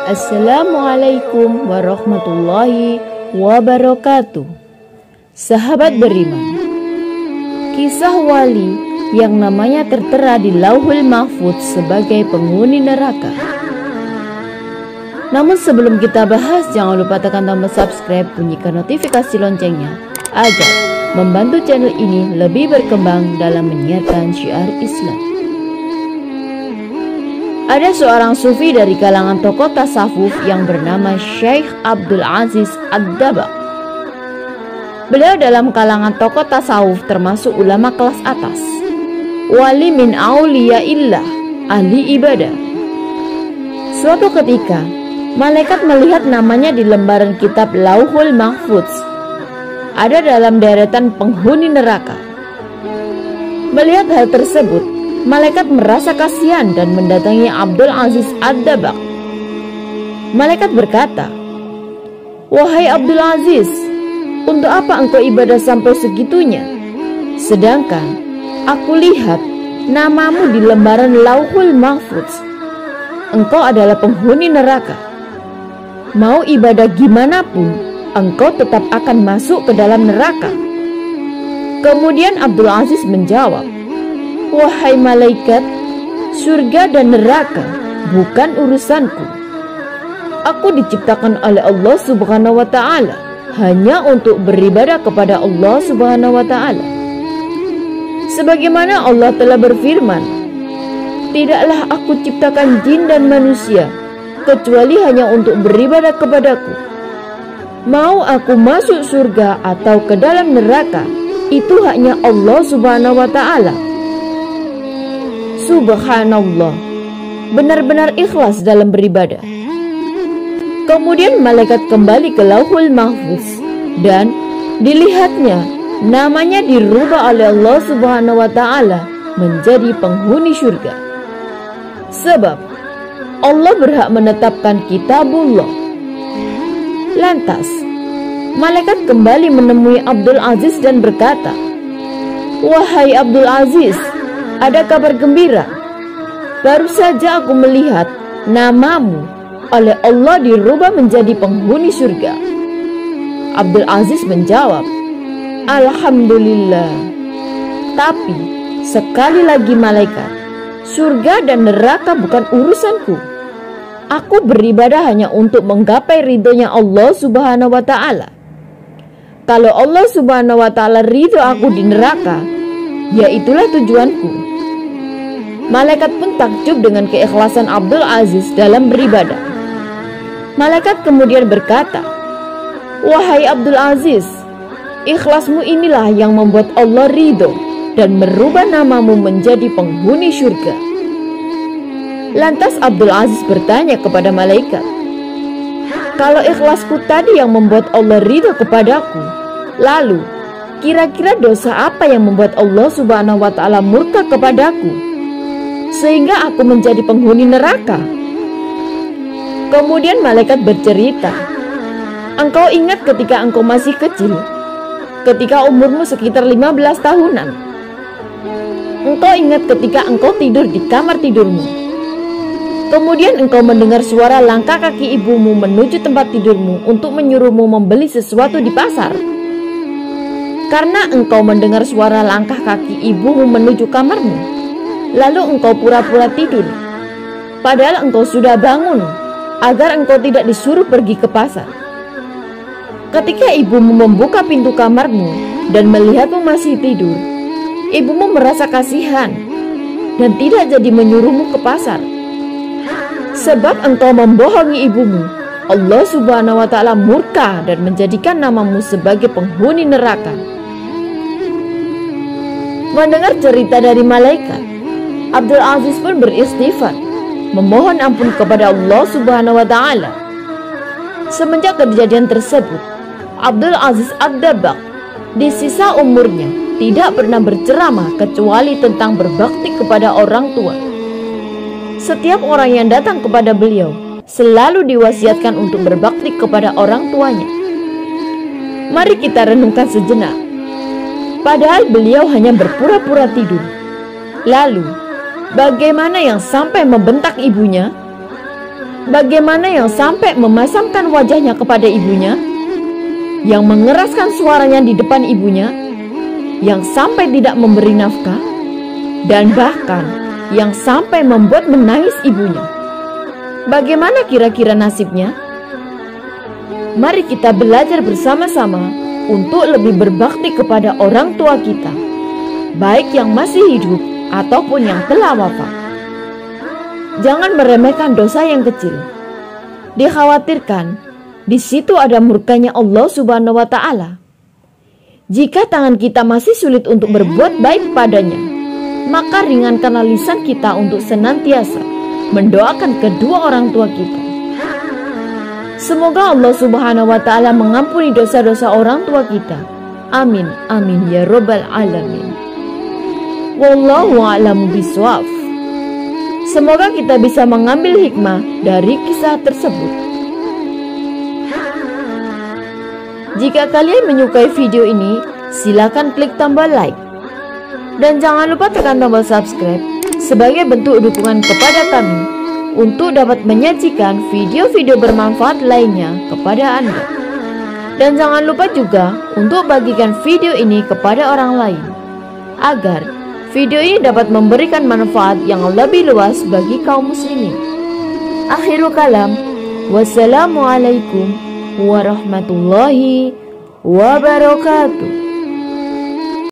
Assalamualaikum warahmatullahi wabarakatuh. Sahabat beriman, kisah wali yang namanya tertera di Lauhul Mahfudz sebagai penghuni neraka. Namun sebelum kita bahas, jangan lupa tekan tombol subscribe, bunyikan notifikasi loncengnya agar membantu channel ini lebih berkembang dalam menyiarkan syiar Islam. Ada seorang sufi dari kalangan tokoh tasawuf yang bernama Syekh Abdul Aziz Ad-Dabbagh. Beliau dalam kalangan tokoh tasawuf termasuk ulama kelas atas, wali min auliyaillah, ahli ibadah. Suatu ketika, malaikat melihat namanya di lembaran kitab Lauhul Mahfudz, ada dalam deretan penghuni neraka. Melihat hal tersebut, malaikat merasa kasihan dan mendatangi Abdul Aziz Ad-Dabbagh. Malaikat berkata, "Wahai Abdul Aziz, untuk apa engkau ibadah sampai segitunya? Sedangkan aku lihat namamu di lembaran Lauhul Mahfudz. Engkau adalah penghuni neraka. Mau ibadah gimana pun, engkau tetap akan masuk ke dalam neraka." Kemudian Abdul Aziz menjawab, "Wahai malaikat, surga dan neraka bukan urusanku. Aku diciptakan oleh Allah Subhanahu wa Ta'ala hanya untuk beribadah kepada Allah Subhanahu wa Ta'ala. Sebagaimana Allah telah berfirman, tidaklah aku ciptakan jin dan manusia kecuali hanya untuk beribadah kepadaku. Mau aku masuk surga atau ke dalam neraka, itu haknya Allah Subhanahu wa Ta'ala." Subhanallah, benar-benar ikhlas dalam beribadah. Kemudian malaikat kembali ke Lauhul Mahfudz dan dilihatnya namanya dirubah oleh Allah Subhanahu wa Ta'ala menjadi penghuni surga. Sebab Allah berhak menetapkan kitabullah. Lantas malaikat kembali menemui Abdul Aziz dan berkata, "Wahai Abdul Aziz, ada kabar gembira. Baru saja aku melihat namamu oleh Allah dirubah menjadi penghuni surga." Abdul Aziz menjawab, "Alhamdulillah. Tapi sekali lagi malaikat, surga dan neraka bukan urusanku. Aku beribadah hanya untuk menggapai ridhonya Allah Subhanahu wa Ta'ala. Kalau Allah Subhanahu wa Ta'ala ridho aku di neraka, ya itulah tujuanku." Malaikat pun takjub dengan keikhlasan Abdul Aziz dalam beribadah. Malaikat kemudian berkata, "Wahai Abdul Aziz, ikhlasmu inilah yang membuat Allah ridho dan merubah namamu menjadi penghuni surga." Lantas Abdul Aziz bertanya kepada malaikat, "Kalau ikhlasku tadi yang membuat Allah ridho kepadaku, lalu kira-kira dosa apa yang membuat Allah Subhanahu wa Ta'ala murka kepadaku sehingga aku menjadi penghuni neraka?" Kemudian malaikat bercerita, "Engkau ingat ketika engkau masih kecil, ketika umurmu sekitar 15 tahunan. Engkau ingat ketika engkau tidur di kamar tidurmu. Kemudian engkau mendengar suara langkah kaki ibumu menuju tempat tidurmu untuk menyuruhmu membeli sesuatu di pasar. Karena engkau mendengar suara langkah kaki ibumu menuju kamarmu, lalu engkau pura-pura tidur, padahal engkau sudah bangun agar engkau tidak disuruh pergi ke pasar. Ketika ibumu membuka pintu kamarmu dan melihatmu masih tidur, ibumu merasa kasihan dan tidak jadi menyuruhmu ke pasar. Sebab engkau membohongi ibumu, Allah Subhanahu wa Ta'ala murka dan menjadikan namamu sebagai penghuni neraka." Mendengar cerita dari malaikat, Abdul Aziz pun beristighfar, memohon ampun kepada Allah Subhanahu wa Ta'ala. Semenjak kejadian tersebut, Abdul Aziz Ad-Dabbagh di sisa umurnya tidak pernah berceramah kecuali tentang berbakti kepada orang tua. Setiap orang yang datang kepada beliau selalu diwasiatkan untuk berbakti kepada orang tuanya. Mari kita renungkan sejenak. Padahal beliau hanya berpura-pura tidur, Lalu, bagaimana yang sampai membentak ibunya? Bagaimana yang sampai memasangkan wajahnya kepada ibunya? Yang mengeraskan suaranya di depan ibunya? Yang sampai tidak memberi nafkah? Dan bahkan yang sampai membuat menangis ibunya. Bagaimana kira-kira nasibnya? Mari kita belajar bersama-sama untuk lebih berbakti kepada orang tua kita, baik yang masih hidup ataupun yang telah wafat. Jangan meremehkan dosa yang kecil. Dikhawatirkan di situ ada murkanya Allah Subhanahu wa Ta'ala. Jika tangan kita masih sulit untuk berbuat baik padanya, maka ringankanlah lisan kita untuk senantiasa mendoakan kedua orang tua kita. Semoga Allah Subhanahu wa Ta'ala mengampuni dosa-dosa orang tua kita. Amin, amin ya Rabbal Alamin. Wallahu a'lamu bishawab. Semoga kita bisa mengambil hikmah dari kisah tersebut. Jika kalian menyukai video ini, silakan klik tombol like. Dan jangan lupa tekan tombol subscribe sebagai bentuk dukungan kepada kami untuk dapat menyajikan video-video bermanfaat lainnya kepada Anda. Dan jangan lupa juga untuk bagikan video ini kepada orang lain, agar video ini dapat memberikan manfaat yang lebih luas bagi kaum muslimin. Akhirul kalam, wassalamualaikum warahmatullahi wabarakatuh.